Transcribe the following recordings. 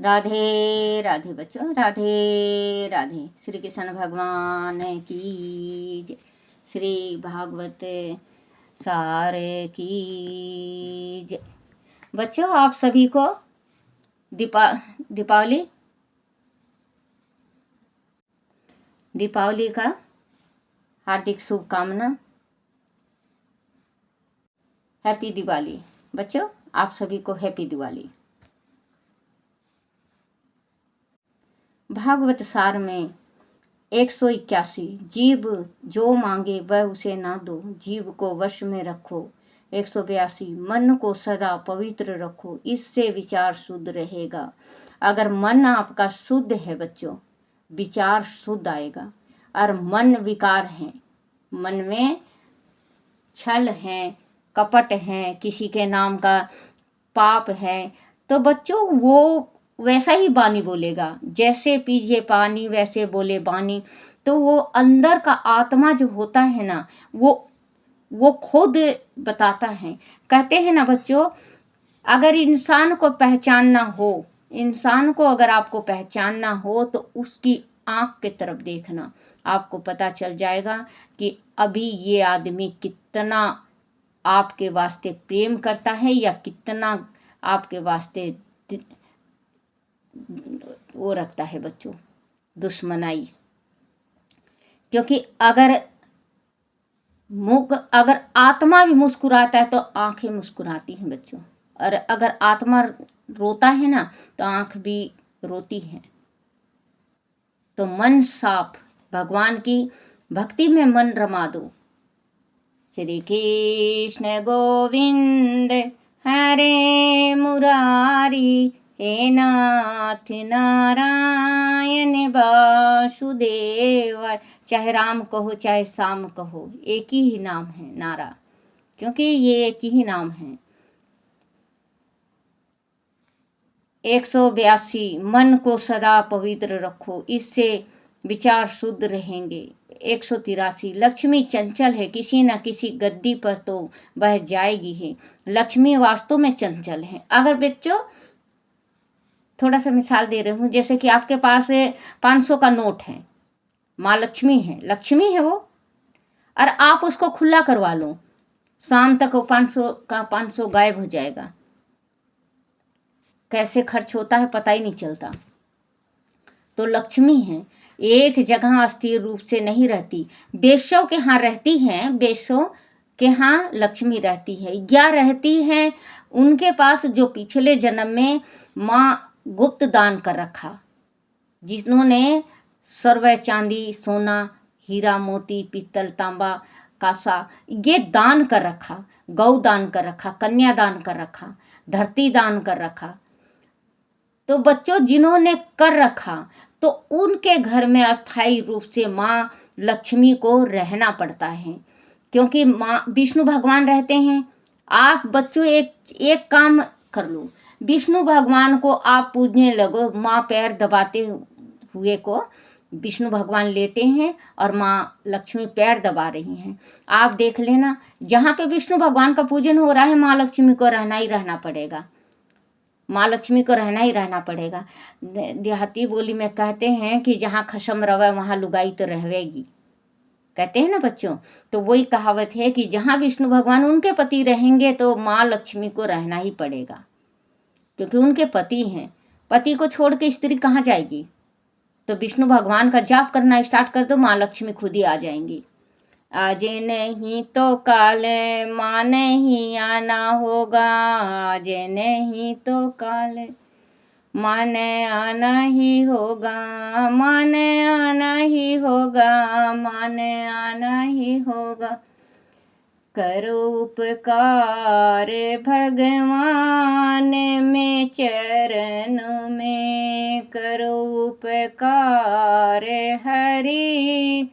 राधे राधे बच्चों, राधे राधे। श्री कृष्ण भगवान की जय, श्री भागवत सार की जय। बच्चों, आप सभी को दीपावली का हार्दिक शुभकामना। हैप्पी दिवाली बच्चों, आप सभी को हैप्पी दिवाली। भागवत सार में 181 जीव जो मांगे वह उसे ना दो, जीव को वश में रखो। 182 मन को सदा पवित्र रखो, इससे विचार शुद्ध रहेगा। अगर मन आपका शुद्ध है बच्चों, विचार शुद्ध आएगा। और मन विकार है, मन में छल है, कपट है, किसी के नाम का पाप है, तो बच्चों वो वैसा ही वाणी बोलेगा। जैसे पीजे पानी वैसे बोले वाणी। तो वो अंदर का आत्मा जो होता है ना, वो खुद बताता है। कहते हैं ना बच्चों, अगर इंसान को पहचानना हो, इंसान को अगर आपको पहचानना हो तो उसकी आंख की तरफ देखना, आपको पता चल जाएगा कि अभी ये आदमी कितना आपके वास्ते प्रेम करता है या कितना आपके वास्ते वो रखता है बच्चों, दुश्मनाई। क्योंकि अगर आत्मा भी मुस्कुराता है तो आंखें मुस्कुराती हैं बच्चों, और अगर आत्मा रोता है ना तो आंख भी रोती है। तो मन साफ, भगवान की भक्ति में मन रमा दो। श्री कृष्ण गोविंद हरे मुरारी, हे नाथ नारायण वासुदेव। चाहे राम कहो चाहे श्याम कहो, एक ही नाम है नारा, क्योंकि ये एक ही नाम है। 182 मन को सदा पवित्र रखो, इससे विचार शुद्ध रहेंगे। 183 लक्ष्मी चंचल है, किसी न किसी गद्दी पर तो वह जाएगी है। लक्ष्मी वास्तव में चंचल है। अगर बच्चों थोड़ा सा मिसाल दे रही हूँ, जैसे कि आपके पास 500 का नोट है, माँ लक्ष्मी है वो, और आप उसको खुला करवा लो, शाम तक वो 500 का 500 गायब हो जाएगा। कैसे खर्च होता है पता ही नहीं चलता। तो लक्ष्मी है, एक जगह अस्थिर रूप से नहीं रहती। बेशों के यहाँ रहती हैं, बेशों के यहाँ लक्ष्मी रहती है या रहती है उनके पास जो पिछले जन्म में माँ गुप्त दान कर रखा, जिन्होंने सर्व चांदी सोना हीरा मोती पीतल तांबा कासा ये दान कर रखा, गौ दान कर रखा, कन्या दान कर रखा, धरती दान कर रखा। तो बच्चों जिन्होंने कर रखा तो उनके घर में अस्थायी रूप से माँ लक्ष्मी को रहना पड़ता है, क्योंकि माँ विष्णु भगवान रहते हैं। आप बच्चों एक काम कर लो, विष्णु भगवान को आप पूजने लगो। माँ पैर दबाते हुए को विष्णु भगवान लेटे हैं और माँ लक्ष्मी पैर दबा रही हैं। आप देख लेना, जहाँ पे विष्णु भगवान का पूजन हो रहा है माँ लक्ष्मी को रहना ही रहना पड़ेगा, माँ लक्ष्मी को रहना ही रहना पड़ेगा। देहाती बोली में कहते हैं कि जहाँ खसम रवे वहाँ लुगाई तो रहेगी, कहते हैं ना बच्चों। तो वही कहावत है कि जहाँ विष्णु भगवान उनके पति रहेंगे तो माँ लक्ष्मी को रहना ही पड़ेगा, क्योंकि उनके पति हैं। पति को छोड़ के स्त्री कहाँ जाएगी। तो विष्णु भगवान का जाप करना स्टार्ट कर दो, माँ लक्ष्मी खुद ही आ जाएंगी। आज नहीं तो काल माँ नहीं आना होगा, आज नहीं तो काल माँ ने आना ही होगा, माँ ने आना ही होगा, माँ ने आना ही होगा। करो उपकार भगवान में चरण में, करो उपकार हरि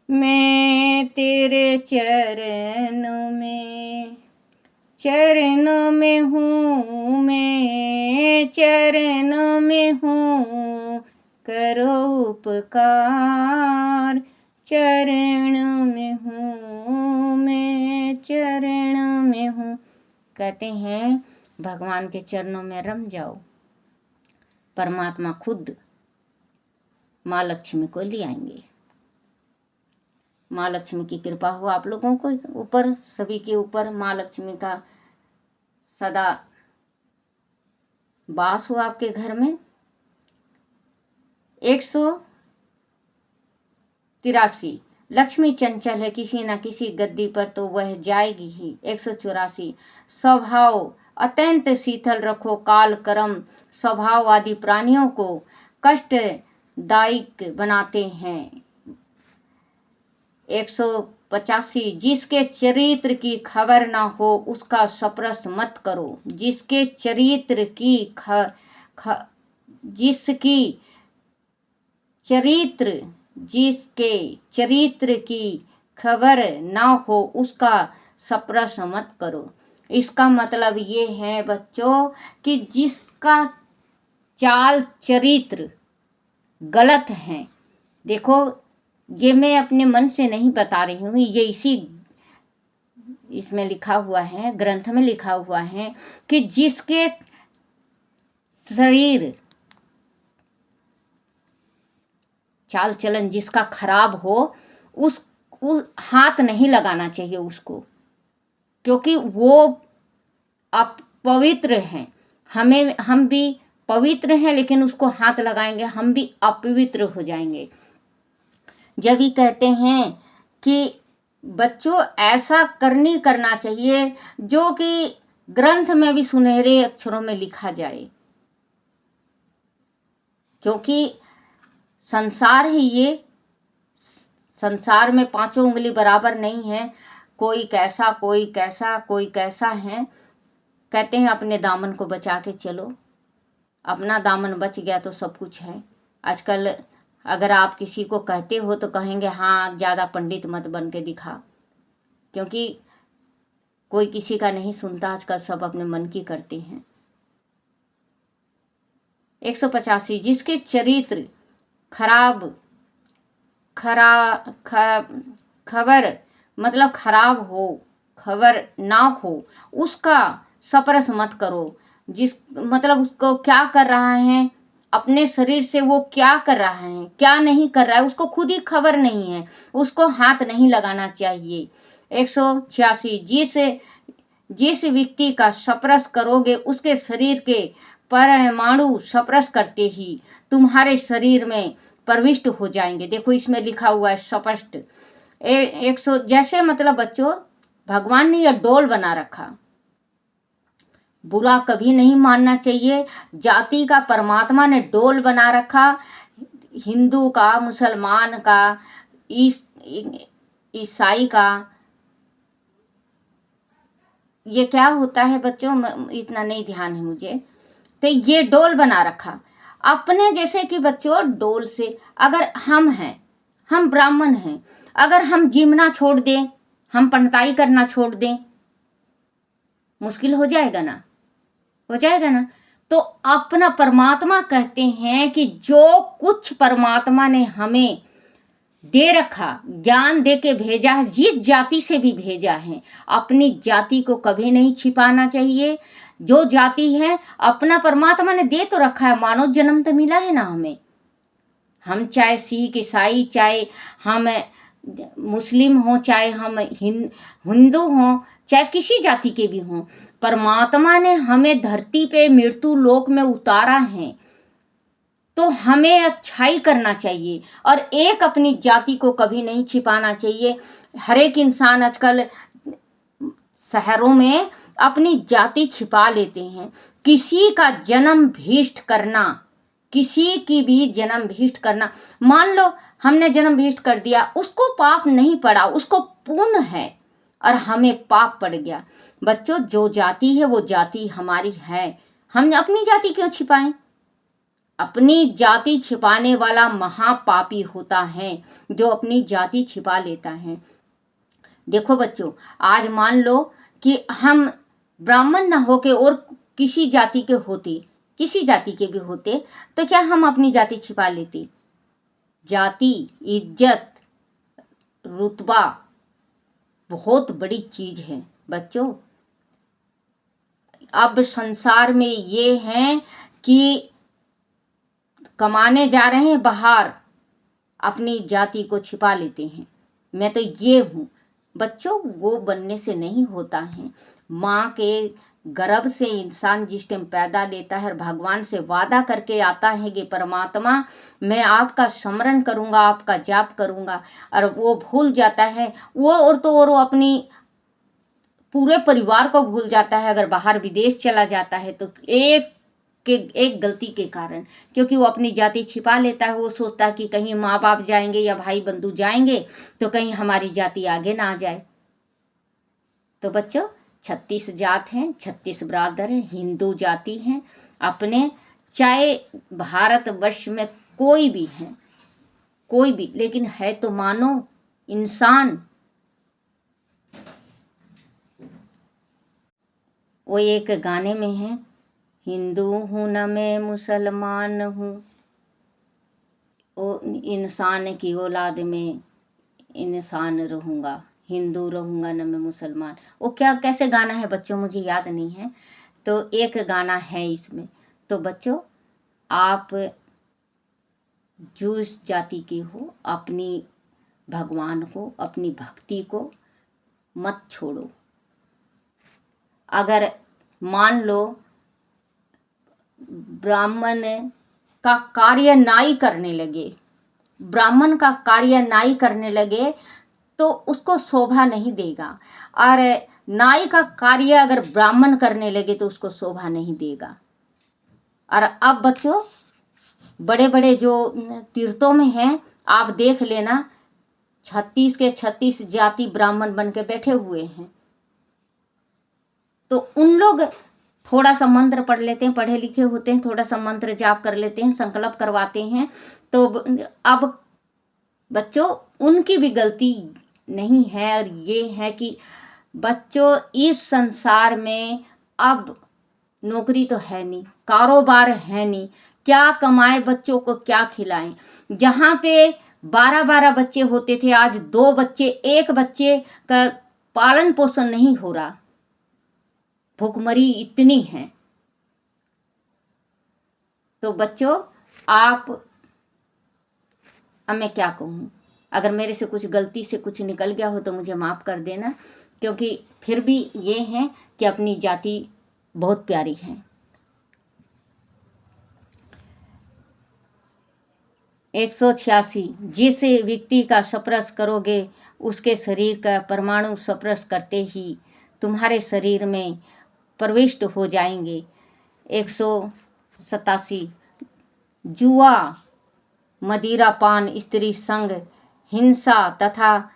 मैं तेरे चरणों में, चरणों में हूँ मैं, चरणों में हूँ। करो उपकार चरणों में हूँ मैं, चरणों में हूँ। कहते हैं भगवान के चरणों में रम जाओ, परमात्मा खुद माँ लक्ष्मी को ले आएंगे। माँ लक्ष्मी की कृपा हो आप लोगों को ऊपर, सभी के ऊपर माँ लक्ष्मी का सदा वास हो आपके घर में। 183 लक्ष्मी चंचल है, किसी न किसी गद्दी पर तो वह जाएगी ही। 184 स्वभाव अत्यंत शीतल रखो, काल कर्म स्वभाव आदि प्राणियों को कष्टदायक बनाते हैं। 185 जिसके चरित्र की खबर ना हो उसका स्पर्श मत करो। जिसके चरित्र की जिसके चरित्र की खबर ना हो उसका स्पर्श मत करो। इसका मतलब ये है बच्चों कि जिसका चाल चरित्र गलत है, देखो ये मैं अपने मन से नहीं बता रही हूँ, ये इसमें लिखा हुआ है, ग्रंथ में लिखा हुआ है कि जिसके शरीर चाल चलन जिसका खराब हो उस हाथ नहीं लगाना चाहिए उसको, क्योंकि वो अपवित्र हैं। हम भी पवित्र हैं, लेकिन उसको हाथ लगाएंगे हम भी अपवित्र हो जाएंगे। जब भी कहते हैं कि बच्चों ऐसा करना चाहिए जो कि ग्रंथ में भी सुनहरे अक्षरों में लिखा जाए, क्योंकि संसार है ये, संसार में पांचों उंगली बराबर नहीं है, कोई कैसा कोई कैसा कोई कैसा है। कहते हैं अपने दामन को बचा के चलो, अपना दामन बच गया तो सब कुछ है। आजकल अगर आप किसी को कहते हो तो कहेंगे हाँ ज़्यादा पंडित मत बन के दिखा, क्योंकि कोई किसी का नहीं सुनता, आजकल सब अपने मन की करते हैं। 185 जिसके चरित्र खबर मतलब खराब हो, खबर ना हो उसका स्पर्श मत करो। जिस मतलब उसको क्या कर रहा है, अपने शरीर से वो क्या कर रहा है क्या नहीं कर रहा है उसको खुद ही खबर नहीं है, उसको हाथ नहीं लगाना चाहिए। 186 जिस व्यक्ति का स्पर्श करोगे उसके शरीर के परमाणु स्पर्श करते ही तुम्हारे शरीर में प्रविष्ट हो जाएंगे। देखो इसमें लिखा हुआ है स्पष्ट। 100 जैसे मतलब बच्चों भगवान ने यह डोल बना रखा, बुरा कभी नहीं मानना चाहिए। जाति का परमात्मा ने डोल बना रखा, हिंदू का, मुसलमान का, ईसाई का, ये क्या होता है बच्चों इतना नहीं ध्यान है मुझे, तो ये डोल बना रखा अपने जैसे कि बच्चों डोल से अगर हम हैं, हम ब्राह्मण हैं, अगर हम जीमना छोड़ दें, हम पंडिताई करना छोड़ दें, मुश्किल हो जाएगा ना, हो जाएगा ना। तो अपना परमात्मा कहते हैं कि जो कुछ परमात्मा ने हमें दे रखा, ज्ञान दे के भेजा है, जिस जाति से भी भेजा है, अपनी जाति को कभी नहीं छिपाना चाहिए। जो जाति है अपना परमात्मा ने दे तो रखा है, मानव जन्म तो मिला है ना हमें। हम चाहे सिख ईसाई, चाहे हम मुस्लिम हो, चाहे हम हिंदू हो, चाहे किसी जाति के भी हों, परमात्मा ने हमें धरती पे मृत्यु लोक में उतारा है, तो हमें अच्छाई करना चाहिए और एक अपनी जाति को कभी नहीं छिपाना चाहिए। हर एक इंसान आजकल शहरों में अपनी जाति छिपा लेते हैं। किसी का जन्म भ्रष्ट करना, किसी की भी जन्म भ्रष्ट करना, मान लो हमने जन्म भ्रष्ट कर दिया, उसको पाप नहीं पड़ा, उसको पुण्य है और हमें पाप पड़ गया। बच्चों जो जाति है वो जाति हमारी है, हम अपनी जाति क्यों छिपाएं? अपनी जाति छिपाने वाला महापापी होता है जो अपनी जाति छिपा लेता है। देखो बच्चों आज मान लो कि हम ब्राह्मण ना होके और किसी जाति के होते, किसी जाति के भी होते, तो क्या हम अपनी जाति छिपा लेते? जाति, इज्जत, रुतबा बहुत बड़ी चीज है बच्चों। अब संसार में ये है कि कमाने जा रहे हैं बाहर, अपनी जाति को छिपा लेते हैं, मैं तो ये हूँ। बच्चों, वो बनने से नहीं होता है। माँ के गर्भ से इंसान जिस टाइम पैदा लेता है और भगवान से वादा करके आता है कि परमात्मा मैं आपका स्मरण करूँगा, आपका जाप करूँगा, और वो भूल जाता है, वो और वो अपनी पूरे परिवार को भूल जाता है। अगर बाहर विदेश चला जाता है तो एक गलती के कारण, क्योंकि वो अपनी जाति छिपा लेता है। वो सोचता है कि कहीं माँ बाप जाएंगे या भाई बंधु जाएंगे तो कहीं हमारी जाति आगे ना आ जाए। तो बच्चों, 36 जात हैं, 36 बरादर हैं, हिंदू जाति हैं अपने, चाहे भारतवर्ष में कोई भी है, कोई भी, लेकिन है तो मानो इंसान। वो एक गाने में है, हिंदू हूँ न मैं मुसलमान हूँ, वो इंसान की औलाद में इंसान रहूँगा, हिंदू रहूँगा न मैं मुसलमान। वो क्या कैसे गाना है बच्चों, मुझे याद नहीं है, तो एक गाना है इसमें। तो बच्चों, आप जिस जाति के हो, अपनी भगवान को, अपनी भक्ति को मत छोड़ो। अगर मान लो ब्राह्मण का कार्य नाई करने लगे, ब्राह्मण का कार्य नाई करने लगे तो उसको शोभा नहीं देगा, और नाई का कार्य अगर ब्राह्मण करने लगे तो उसको शोभा नहीं देगा। और अब बच्चों, बड़े बड़े जो तीर्थों में हैं, आप देख लेना, 36 के 36 जाति ब्राह्मण बन के बैठे हुए हैं। तो उन लोग थोड़ा सा मंत्र पढ़ लेते हैं, पढ़े लिखे होते हैं, थोड़ा सा मंत्र जाप कर लेते हैं, संकल्प करवाते हैं। तो अब बच्चों, उनकी भी गलती नहीं है, और ये है कि बच्चों, इस संसार में अब नौकरी तो है नहीं, कारोबार है नहीं, क्या कमाए, बच्चों को क्या खिलाएं। जहाँ पे 12-12 बच्चे होते थे, आज 2 बच्चे, 1 बच्चे का पालन पोषण नहीं हो रहा, भूखमरी इतनी है। तो बच्चों, अब मैं क्या कहूँ, अगर मेरे से कुछ गलती से कुछ निकल गया हो तो मुझे माफ़ कर देना, क्योंकि फिर भी ये है कि अपनी जाति बहुत प्यारी है। 186, जिस व्यक्ति का स्पर्श करोगे उसके शरीर का परमाणु स्पर्श करते ही तुम्हारे शरीर में प्रविष्ट हो जाएंगे। 187, जुआ, मदिरापान, स्त्री संग, हिंसा तथा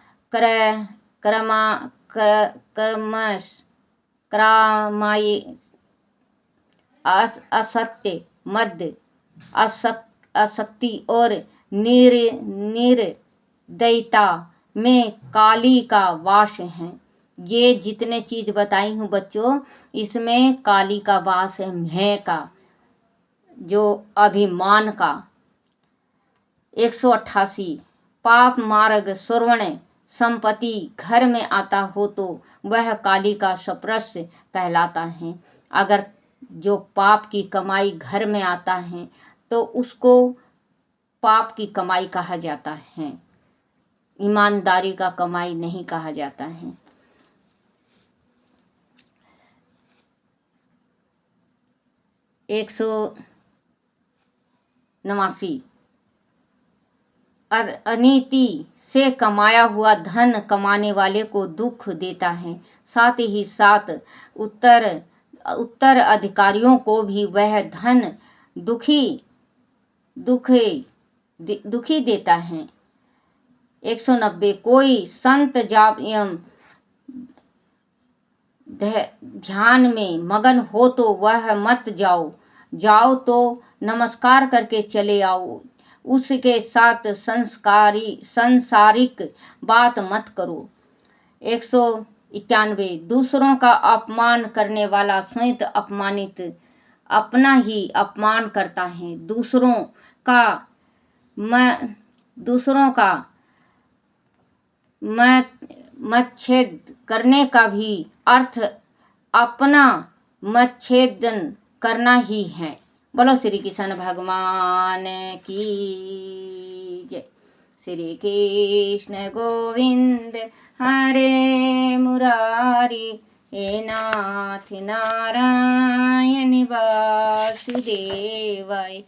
करामाई, असत्य, मद, आसक्ति और निर्दयता में काली का वास है। ये जितने चीज बताई हूँ बच्चों, इसमें काली का वास है, मैं का, जो अभिमान का। 188, पाप मार्ग श्रवण संपत्ति घर में आता हो तो वह काली का स्पर्श कहलाता है। अगर जो पाप की कमाई घर में आता है तो उसको पाप की कमाई कहा जाता है, ईमानदारी का कमाई नहीं कहा जाता है। 189, अनीति से कमाया हुआ धन कमाने वाले को दुख देता है, साथ ही साथ उत्तराधिकारियों को भी वह धन दुखी देता है। 190, कोई संत जाप एवं ध्यान में मगन हो तो वह मत जाओ तो नमस्कार करके चले आओ, उसके साथ संसारिक बात मत करो। 191, दूसरों का अपमान करने वाला स्वयं अपमानित अपना ही अपमान करता है। दूसरों का मच्छेद करने का भी अर्थ अपना मच्छेदन करना ही है। बोलो श्री कृष्ण भगवान की जय। श्री कृष्ण गोविंद हरे मुरारी, हे नाथ नारायण वासुदेवाय,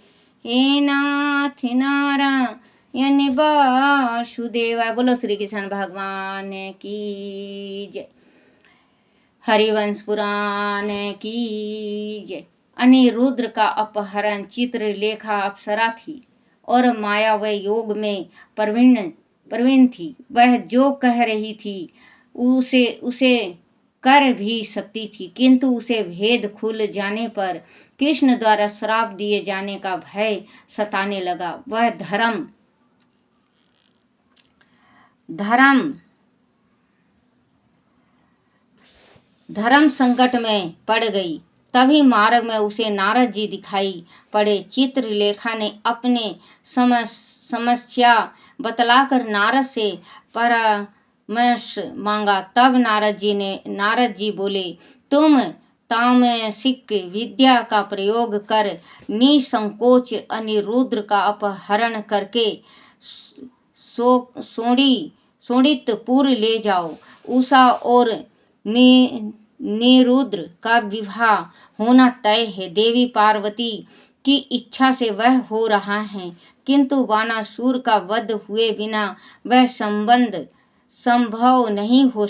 हे नाथ नारायण वासुदेवाय। बोलो श्री कृष्ण भगवान की जय। हरिवंश पुराण की जय। अनिरुद्र का अपहरण। चित्रलेखा अप्सरा थी और माया व योग में प्रवीण थी। वह जो कह रही थी उसे कर भी सकती थी, किंतु उसे भेद खुल जाने पर कृष्ण द्वारा श्राप दिए जाने का भय सताने लगा। वह धर्म संकट में पड़ गई। तभी मार्ग में उसे नारद जी दिखाई पड़े। चित्रलेखा ने अपने समस्या बतलाकर नारद से परामर्श मांगा। तब नारद जी बोले, तुम तामसिक विद्या का प्रयोग कर निसंकोच अनिरुद्र का अपहरण करके शोणितपुर ले जाओ। उषा और निरुद्र का विवाह होना तय है। देवी पार्वती की इच्छा से वह हो रहा है, किंतु बानासुर का वध हुए बिना वह संबंध संभव नहीं हो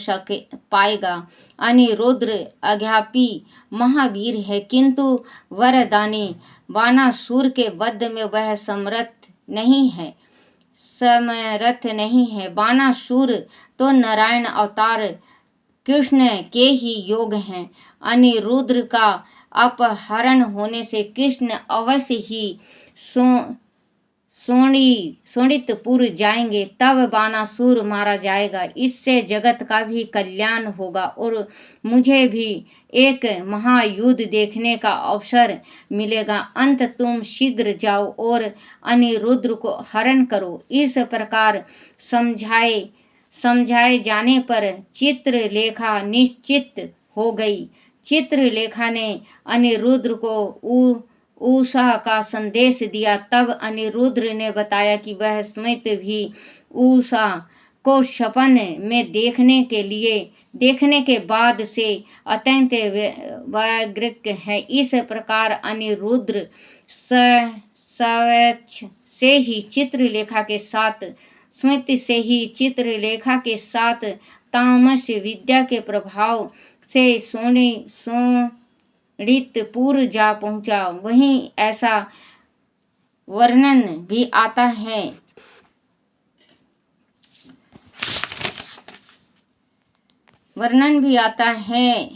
पाएगा। अनिरुद्र अज्ञापी महावीर है, किंतु वरदानी बानासुर के वध में वह समर्थ नहीं है। बानासुर तो नारायण अवतार कृष्ण के ही योग हैं। अनिरुद्र का अपहरण होने से कृष्ण अवश्य ही शोणितपुर जाएंगे, तब बानासुर मारा जाएगा। इससे जगत का भी कल्याण होगा और मुझे भी एक महायुद्ध देखने का अवसर मिलेगा। अंत तुम शीघ्र जाओ और अनिरुद्र को हरण करो। इस प्रकार समझाए जाने पर चित्रलेखा निश्चित हो गई। चित्रलेखा ने अनिरुद्र को उषा का संदेश दिया। तब अनिरुद्र ने बताया कि वह स्वयं भी उषा को सपन में देखने के बाद से अत्यंत व्यग्र है। इस प्रकार अनिरुद्र स्वेच्छ से ही चित्रलेखा के साथ तामस विद्या के प्रभाव से शोणितपुर जा पहुंचा। वहीं ऐसा वर्णन भी आता है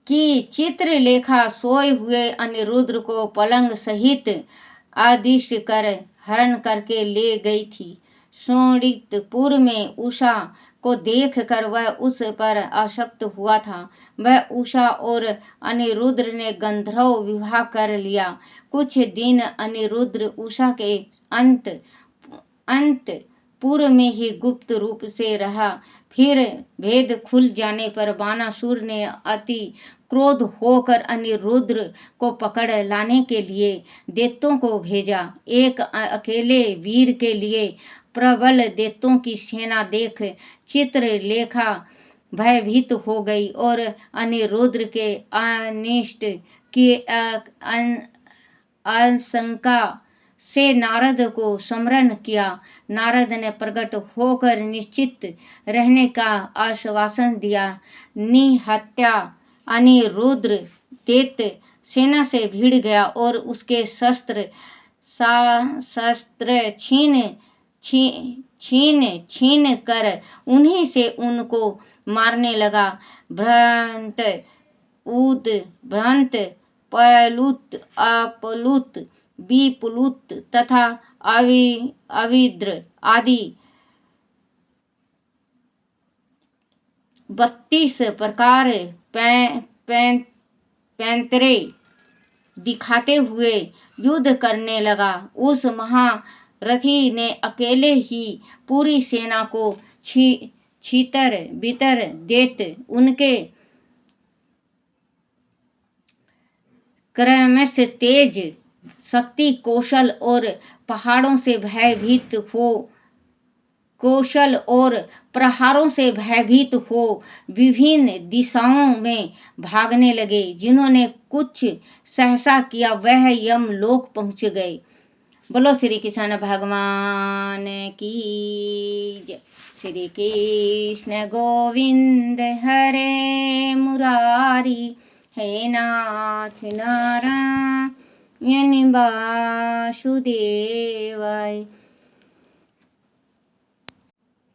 कि चित्रलेखा सोए हुए अनिरुद्र को पलंग सहित आदिश कर हरण करके ले गई थी। शोणितपुर में उषा को देखकर वह उस पर आसक्त हुआ था। वह उषा और अनिरुद्र ने गंधर्व विवाह कर लिया। कुछ दिन अनिरुद्र उषा के अंतपुर में ही गुप्त रूप से रहा। फिर भेद खुल जाने पर बानासुर ने अति क्रोध होकर अनिरुद्र को पकड़ लाने के लिए दैत्यों को भेजा। एक अकेले वीर के लिए प्रबल दैत्यों की सेना देख चित्रलेखा भयभीत हो गई और अनिरुद्र के अनिष्ट की आशंका से नारद को स्मरण किया। नारद ने प्रकट होकर निश्चित रहने का आश्वासन दिया। निहत्या अनिरुद्र दैत्य सेना से भिड़ गया और उसके शस्त्र छीन कर उन्हीं से उनको मारने लगा। भ्रांत पलुत अपलुत विप्लुत तथा अविद्र आदि 32 प्रकार पैंतरे दिखाते हुए युद्ध करने लगा। उस महारथी ने अकेले ही पूरी सेना को छीतर बितर देत उनके क्रमश तेज शक्ति कौशल और पहाड़ों से भयभीत हो कौशल और प्रहारों से भयभीत हो विभिन्न दिशाओं में भागने लगे। जिन्होंने कुछ सहसा किया वह यमलोक पहुँच गए। बोलो श्री कृष्ण भगवान की जय। श्री कृष्ण गोविंद हरे मुरारी हे नाथ नारायण वासुदेवाय।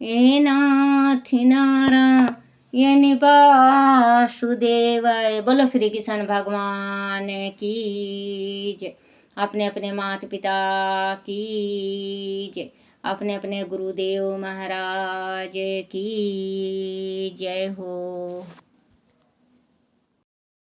हे नाथ नारायण वासुदेवाय। बोलो श्री कृष्ण भगवान की जय। अपने अपने माता पिता की जय। अपने अपने गुरुदेव महाराज की जय हो।